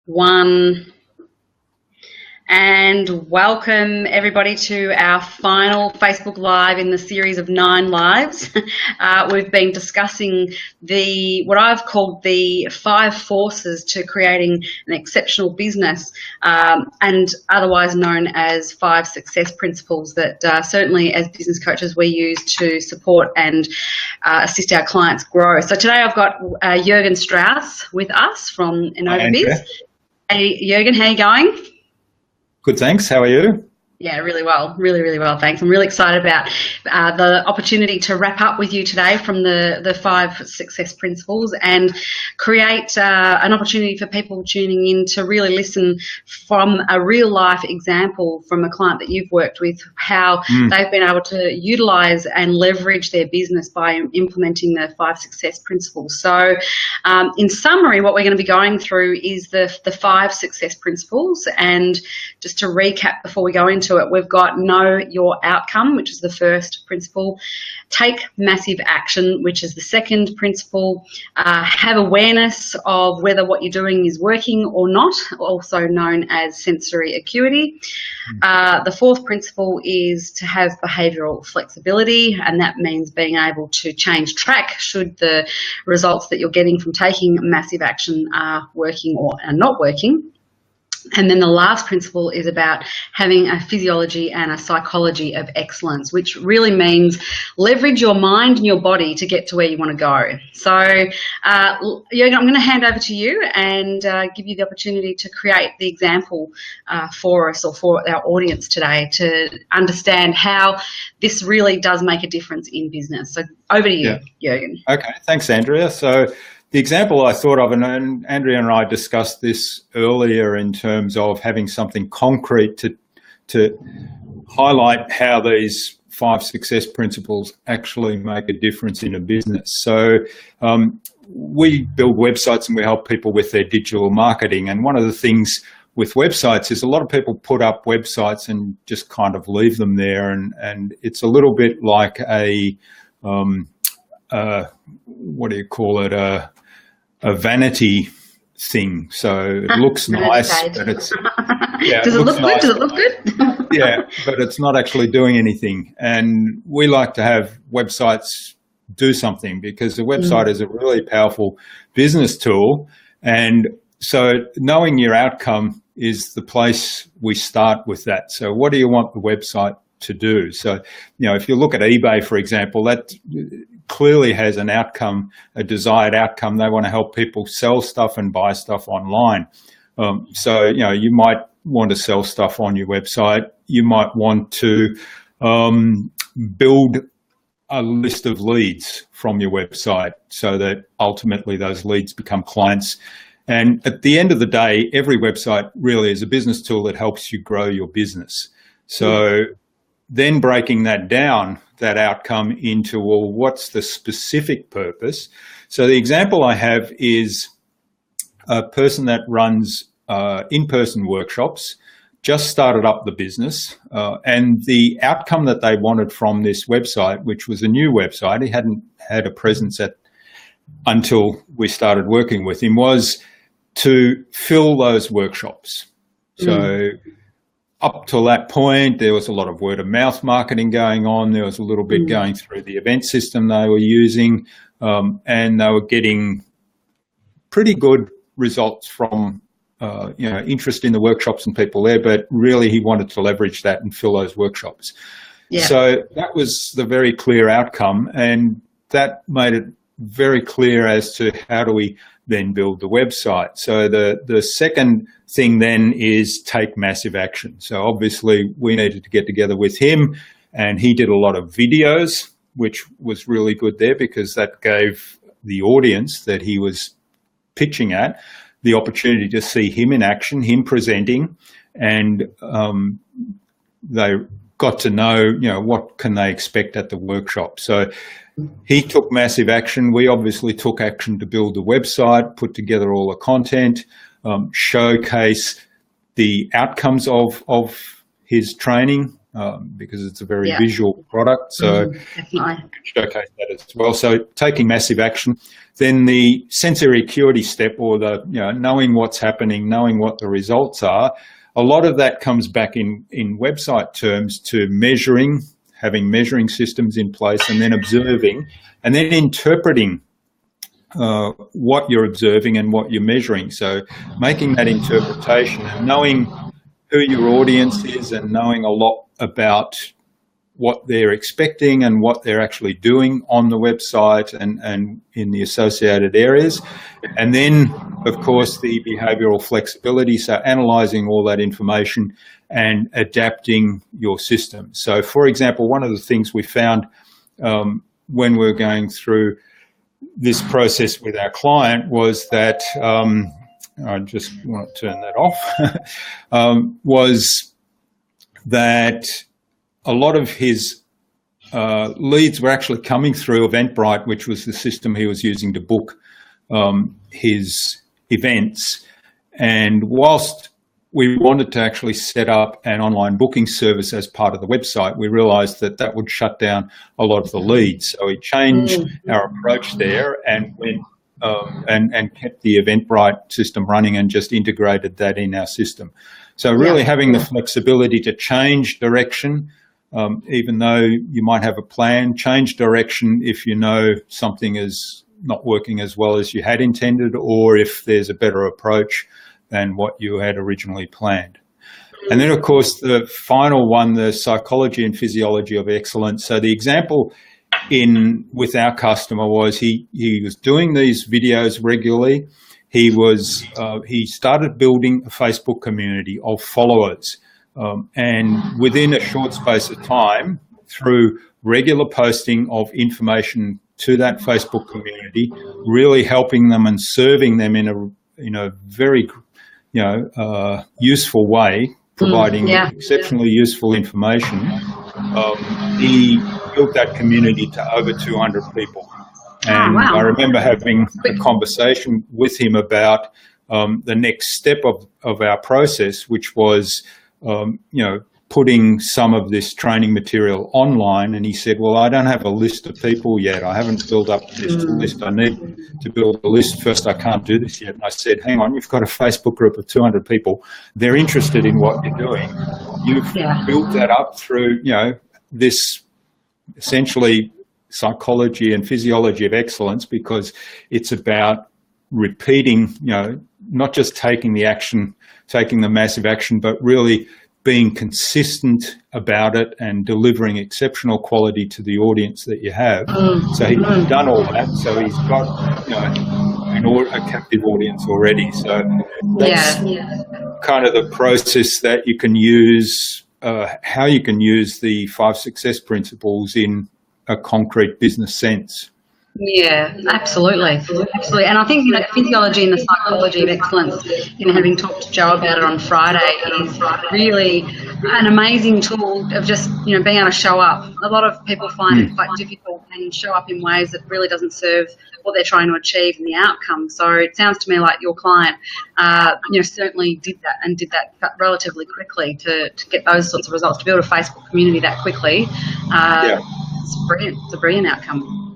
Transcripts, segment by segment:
One. And welcome everybody to our final Facebook Live in the series of 9 lives. We've been discussing what I've called the 5 forces to creating an exceptional business, and otherwise known as 5 success principles that certainly as business coaches we use to support and assist our clients grow. So today I've got Jürgen Strauss with us from Innovabiz. Hey Jürgen, how are you going? Good, thanks. How are you? Yeah, really well. Really well, thanks. I'm really excited about the opportunity to wrap up with you today from the 5 success principles and create an opportunity for people tuning in to really listen from a real life example from a client that you've worked with, how they've been able to utilize and leverage their business by implementing the 5 success principles. So in summary, what we're going to be going through is the 5 success principles. And just to recap before we go into it, we've got know your outcome, which is the first principle, take massive action, which is the second principle, have awareness of whether what you're doing is working or not, also known as sensory acuity. The fourth principle is to have behavioural flexibility, and that means being able to change track should the results that you're getting from taking massive action are working or are not working. And then the last principle is about having a physiology and a psychology of excellence, which really means leverage your mind and your body to get to where you want to go. So, Jürgen, I'm going to hand over to you and give you the opportunity to create the example for us or for our audience today to understand how this really does make a difference in business. So over to you, Jürgen. Okay, thanks, Andrea. So the example I thought of, and Andrea and I discussed this earlier in terms of having something concrete to highlight how these 5 success principles actually make a difference in a business. So we build websites and we help people with their digital marketing. And one of the things with websites is a lot of people put up websites and just kind of leave them there. And it's a little bit like a what do you call it? A vanity thing. So it looks nice, but it's does it look good? Nice. Does it look good? Yeah, but it's not actually doing anything. And we like to have websites do something because a website is a really powerful business tool. And so knowing your outcome is the place we start with that. So what do you want the website to do? So, if you look at eBay, for example, that clearly has an outcome, a desired outcome. They want to help people sell stuff and buy stuff online. So, you might want to sell stuff on your website. You might want to build a list of leads from your website so that ultimately those leads become clients. And at the end of the day, every website really is a business tool that helps you grow your business. So then breaking that down, that outcome into, well, what's the specific purpose? So the example I have is a person that runs in-person workshops, just started up the business, and the outcome that they wanted from this website, which was a new website, he hadn't had a presence until we started working with him, was to fill those workshops. So up till that point, there was a lot of word of mouth marketing going on. There was a little bit going through the event system they were using, and they were getting pretty good results from, interest in the workshops and people there, but really he wanted to leverage that and fill those workshops. Yeah. So that was the very clear outcome, and that made it very clear as to how do we then build the website. So the second thing then is take massive action. So obviously we needed to get together with him, and he did a lot of videos, which was really good there because that gave the audience that he was pitching at the opportunity to see him in action, him presenting, and they got to know, what can they expect at the workshop. So he took massive action. We obviously took action to build the website, put together all the content, showcase the outcomes of his training because it's a very visual product. So showcase that as well. So taking massive action. Then the sensory acuity step, or the knowing what's happening, knowing what the results are. A lot of that comes back in website terms to measuring, having measuring systems in place, and then observing, and then interpreting what you're observing and what you're measuring. So making that interpretation and knowing who your audience is and knowing a lot about what they're expecting and what they're actually doing on the website and in the associated areas. And then, of course, the behavioural flexibility, so analysing all that information and adapting your system. So, for example, one of the things we found when we were going through this process with our client was that, I just want to turn that off, was that a lot of his leads were actually coming through Eventbrite, which was the system he was using to book his events. And whilst we wanted to actually set up an online booking service as part of the website, we realised that that would shut down a lot of the leads. So we changed our approach there and went and kept the Eventbrite system running and just integrated that in our system. So really having the flexibility to change direction, even though you might have a plan, change direction if you know something is not working as well as you had intended, or if there's a better approach than what you had originally planned. And then, of course, the final one, the psychology and physiology of excellence. So the example with our customer was he was doing these videos regularly. He started building a Facebook community of followers, and within a short space of time, through regular posting of information to that Facebook community, really helping them and serving them in a very useful way, providing exceptionally useful information. He built that community to over 200 people. And I remember having a conversation with him about the next step of our process, which was, putting some of this training material online. And he said, well, I don't have a list of people yet. I haven't built up this list. I need to build a list first. I can't do this yet. And I said, hang on, you've got a Facebook group of 200 people. They're interested in what you're doing. You've built that up through, this essentially psychology and physiology of excellence, because it's about repeating, not just taking the massive action, but really being consistent about it and delivering exceptional quality to the audience that you have. So he's done all that. So he's got, a captive audience already. So that's kind of the process that you can use, how you can use the 5 success principles in a concrete business sense. Yeah, absolutely. And I think physiology and the psychology of excellence, having talked to Joe about it on Friday, is really an amazing tool of just being able to show up. A lot of people find it quite difficult and show up in ways that really doesn't serve what they're trying to achieve and the outcome. So it sounds to me like your client certainly did that, and did that relatively quickly to get those sorts of results, to build a Facebook community that quickly. It's brilliant. It's a brilliant outcome.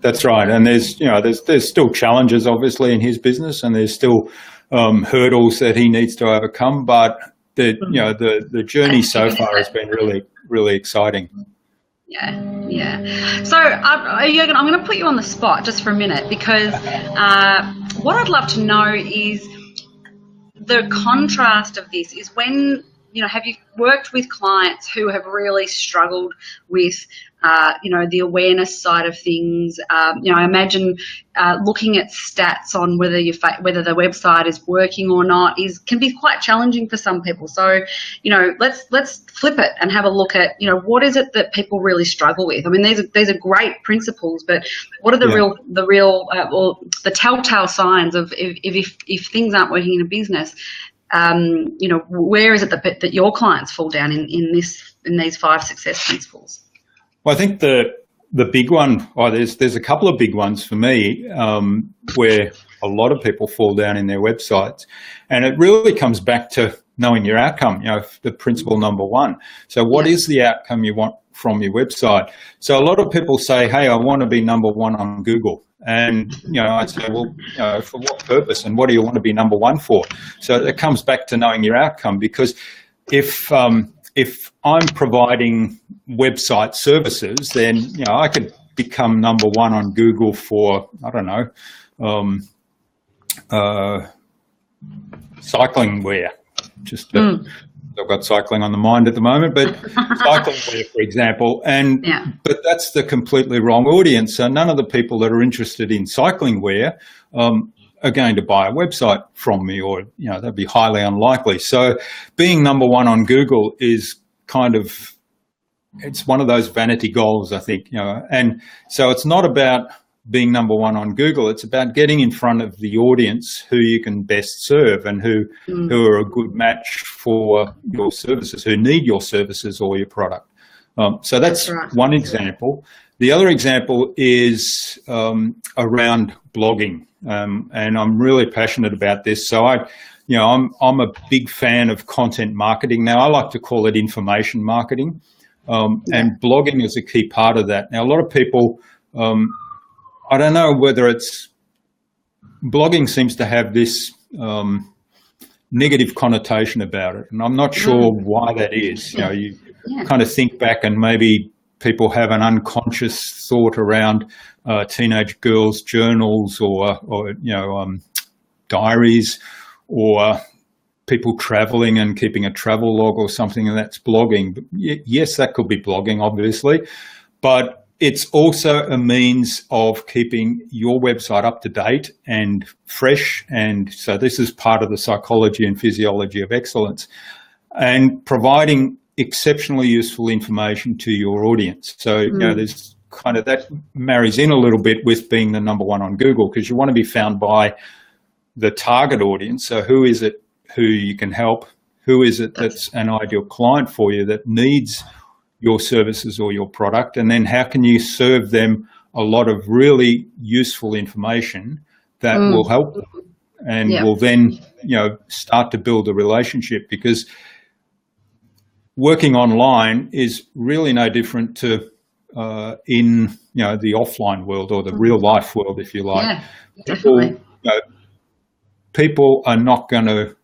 That's right, and there's still challenges obviously in his business, and there's still hurdles that he needs to overcome. But the journey so far has been really, really exciting. Yeah. So Jürgen, I'm going to put you on the spot just for a minute, because what I'd love to know is the contrast of this is when. Have you worked with clients who have really struggled with, the awareness side of things? I imagine looking at stats on whether the website is working or not can be quite challenging for some people. So, let's flip it and have a look at, what is it that people really struggle with? I mean, these are great principles, but what are the telltale signs of if things aren't working in a business? Where is it that your clients fall down in these 5 success principles? Well, I think the big one, there's a couple of big ones for me, where a lot of people fall down in their websites. And it really comes back to knowing your outcome, the principle number one. So what is the outcome you want from your website? So a lot of people say, hey, I want to be number one on Google. And, I say, well, for what purpose and what do you want to be number one for? So it comes back to knowing your outcome, because if I'm providing website services, then, I could become number one on Google for, I don't know, cycling wear. I've got cycling on the mind at the moment, but cycling wear, for example, but that's the completely wrong audience. So none of the people that are interested in cycling wear are going to buy a website from me, or that'd be highly unlikely. So being number one on Google is it's one of those vanity goals, I think. And so it's not about being number one on Google. It's about getting in front of the audience who you can best serve and who are a good match for your services, who need your services or your product. So that's right. One example. The other example is around blogging, and I'm really passionate about this. So I'm a big fan of content marketing. Now, I like to call it information marketing, and blogging is a key part of that. Now, a lot of people, I don't know whether blogging seems to have this negative connotation about it, and I'm not sure why that is. You kind of think back, and maybe people have an unconscious thought around teenage girls' journals or diaries, or people traveling and keeping a travel log or something, and that's blogging. But yes, that could be blogging, obviously, but it's also a means of keeping your website up to date and fresh. And so this is part of the psychology and physiology of excellence, and providing exceptionally useful information to your audience. So, there's kind of that marries in a little bit with being the number one on Google, because you want to be found by the target audience. So who is it who you can help? Who is it that's an ideal client for you that needs your services or your product? And then how can you serve them a lot of really useful information that will help them and will then, start to build a relationship? Because working online is really no different to in the offline world, or the real life world, if you like. Yeah, definitely. People are not going to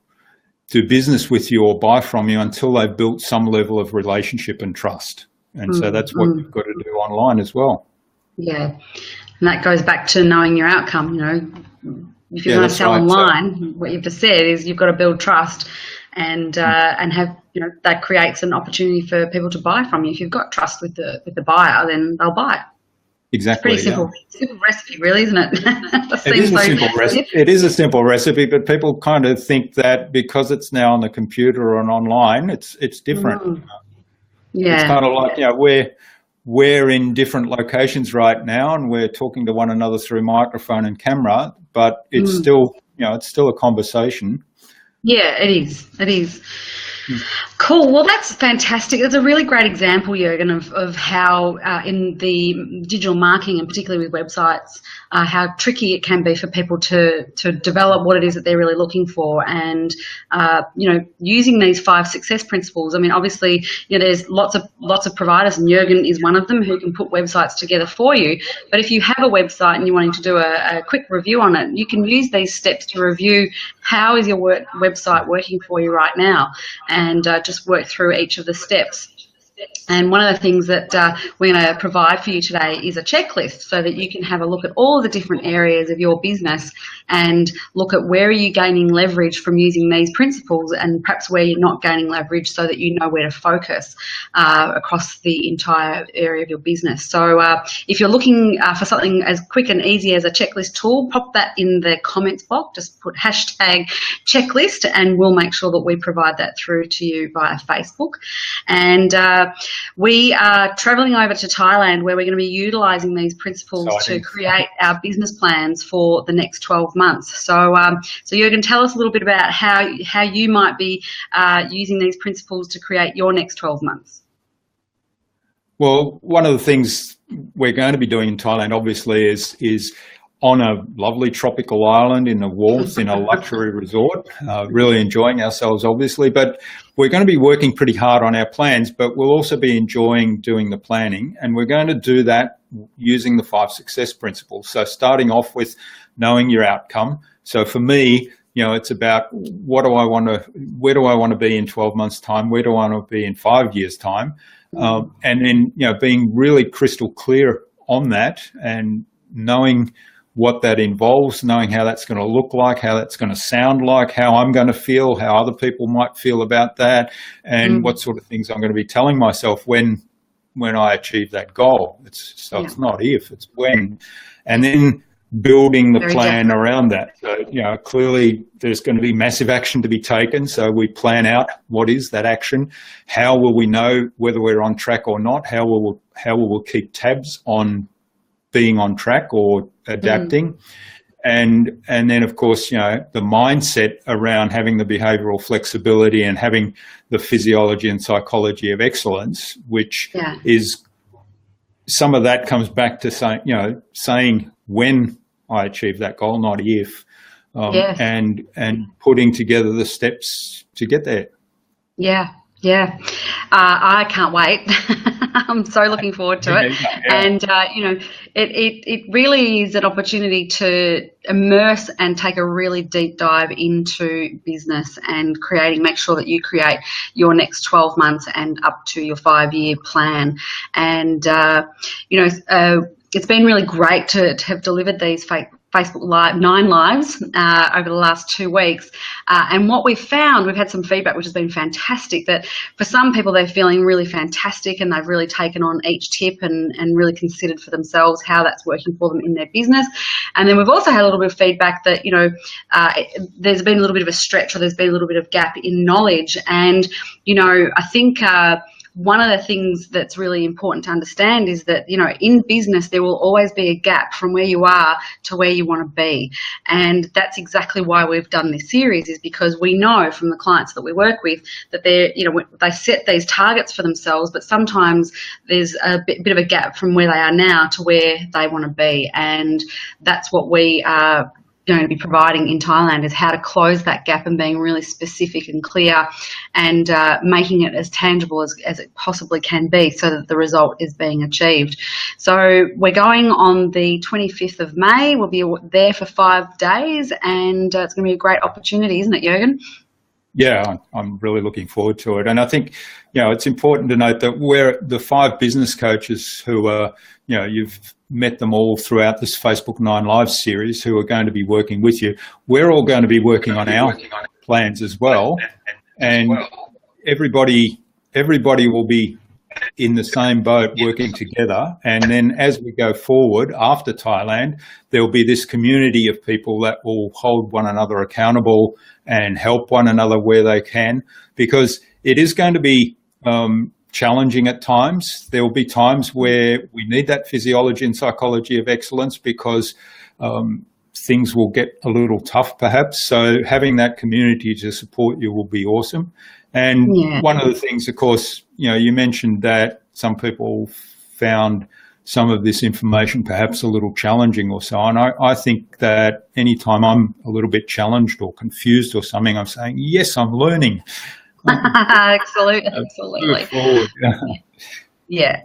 do business with you or buy from you until they've built some level of relationship and trust. And so that's what you've got to do online as well. Yeah. And that goes back to knowing your outcome. If you're going to sell online, what you've just said is you've got to build trust and have, that creates an opportunity for people to buy from you. If you've got trust with the buyer, then they'll buy it. Exactly. It's pretty simple recipe, really, isn't it? It is a simple recipe, but people kind of think that because it's now on the computer and online, it's different. It's kind of like, we're in different locations right now, and we're talking to one another through microphone and camera, but it's still, it's still a conversation. Yeah, it is. It is. Cool. Well, that's fantastic. That's a really great example, Jürgen, of how in the digital marketing, and particularly with websites, how tricky it can be for people to develop what it is that they're really looking for. And using these 5 success principles. I mean, obviously, there's lots of providers, and Jürgen is one of them, who can put websites together for you. But if you have a website and you're wanting to do a quick review on it, you can use these steps to review how is your website working for you right now, and just work through each of the steps. And one of the things that we're going to provide for you today is a checklist, so that you can have a look at all the different areas of your business and look at where are you gaining leverage from using these principles, and perhaps where you're not gaining leverage, so that you know where to focus across the entire area of your business. So if you're looking for something as quick and easy as a checklist tool, pop that in the comments box. Just put #checklist, and we'll make sure that we provide that through to you via Facebook. And we are travelling over to Thailand, where we're going to be utilising these principles to create our business plans for the next 12 months. So, Jürgen, tell us a little bit about how you might be using these principles to create your next 12 months. Well, one of the things we're going to be doing in Thailand, obviously, is on a lovely tropical island in the warmth in a luxury resort, really enjoying ourselves, obviously. But we're going to be working pretty hard on our plans, but we'll also be enjoying doing the planning. And we're going to do that using the 5 success principles. So starting off with knowing your outcome. So for me, it's about where do I want to be in 12 months' time? Where do I want to be in 5 years' time? And then, being really crystal clear on that and knowing what that involves, knowing how that's going to look like, how that's going to sound like, how I'm going to feel, how other people might feel about that, and what sort of things I'm going to be telling myself when I achieve that goal. It's not if, it's when. And then building the plan around that. So, clearly there's going to be massive action to be taken. So we plan out what is that action. How will we know whether we're on track or not? How will we keep tabs on being on track or adapting? And then, of course, the mindset around having the behavioural flexibility and having the physiology and psychology of excellence, which is some of that comes back to saying when I achieve that goal, not if, and putting together the steps to get there. Yeah. I can't wait. I'm so looking forward to it. And, it really is an opportunity to immerse and take a really deep dive into business and make sure that you create your next 12 months and up to your 5-year plan. And, it's been really great to have delivered these Facebook Live, 9 lives over the last 2 weeks. And what we've found, we've had some feedback which has been fantastic, that for some people they're feeling really fantastic and they've really taken on each tip and really considered for themselves how that's working for them in their business. And then we've also had a little bit of feedback that, there's been a little bit of a stretch or there's been a little bit of gap in knowledge. And, I think one of the things that's really important to understand is that, in business, there will always be a gap from where you are to where you want to be. And that's exactly why we've done this series, is because we know from the clients that we work with that they set these targets for themselves, but sometimes there's a bit of a gap from where they are now to where they want to be. And that's what we are going to be providing in Thailand, is how to close that gap and being really specific and clear and making it as tangible as it possibly can be so that the result is being achieved. So we're going on the 25th of May. We'll be there for 5 days and it's going to be a great opportunity, isn't it, Jürgen? Yeah, I'm really looking forward to it. And I think, it's important to note that we're the 5 business coaches who are, you've met them all throughout this Facebook 9 Live series who are going to be working with you. We're all going to be working on our plans as well. And everybody will be in the same boat working together. And then as we go forward after Thailand, there'll be this community of people that will hold one another accountable and help one another where they can, because it is going to be challenging at times. There will be times where we need that physiology and psychology of excellence because things will get a little tough perhaps. So having that community to support you will be awesome. And one of the things, of course, you mentioned that some people found some of this information perhaps a little challenging or so. And I think that anytime I'm a little bit challenged or confused or something, I'm saying, yes, I'm learning. Absolutely. Yeah.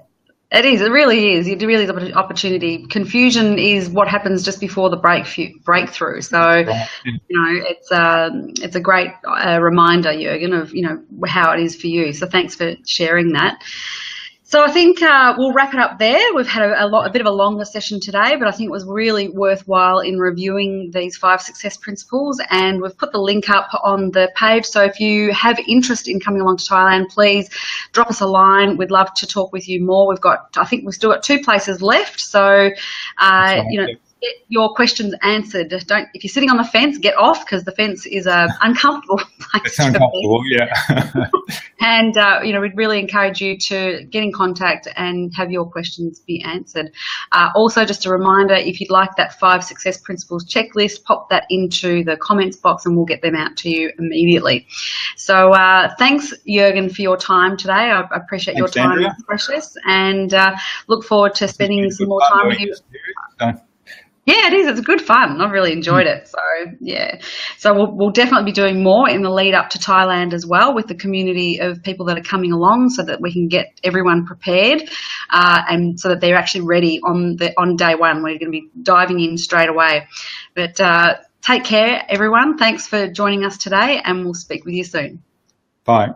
It is. It really is. It really is an opportunity. Confusion is what happens just before the breakthrough. So, it's a great reminder, Jürgen, of how it is for you. So thanks for sharing that. So I think we'll wrap it up there. We've had a bit of a longer session today, but I think it was really worthwhile in reviewing these 5 success principles, and we've put the link up on the page. So if you have interest in coming along to Thailand, please drop us a line. We'd love to talk with you more. I think we've still got 2 places left. So, get your questions answered. If you're sitting on the fence, get off, because the fence is an uncomfortable place. It's uncomfortable, yeah. And, we'd really encourage you to get in contact and have your questions be answered. Also, just a reminder, if you'd like that 5 success principles checklist, pop that into the comments box and we'll get them out to you immediately. So thanks, Jürgen, for your time today. I appreciate your time. It's precious, and look forward to spending some more time with you. Yeah, it is. It's good fun. I've really enjoyed it. So, yeah. So we'll definitely be doing more in the lead up to Thailand as well, with the community of people that are coming along, so that we can get everyone prepared, and so that they're actually ready on day one. We're going to be diving in straight away. But take care, everyone. Thanks for joining us today, and we'll speak with you soon. Bye.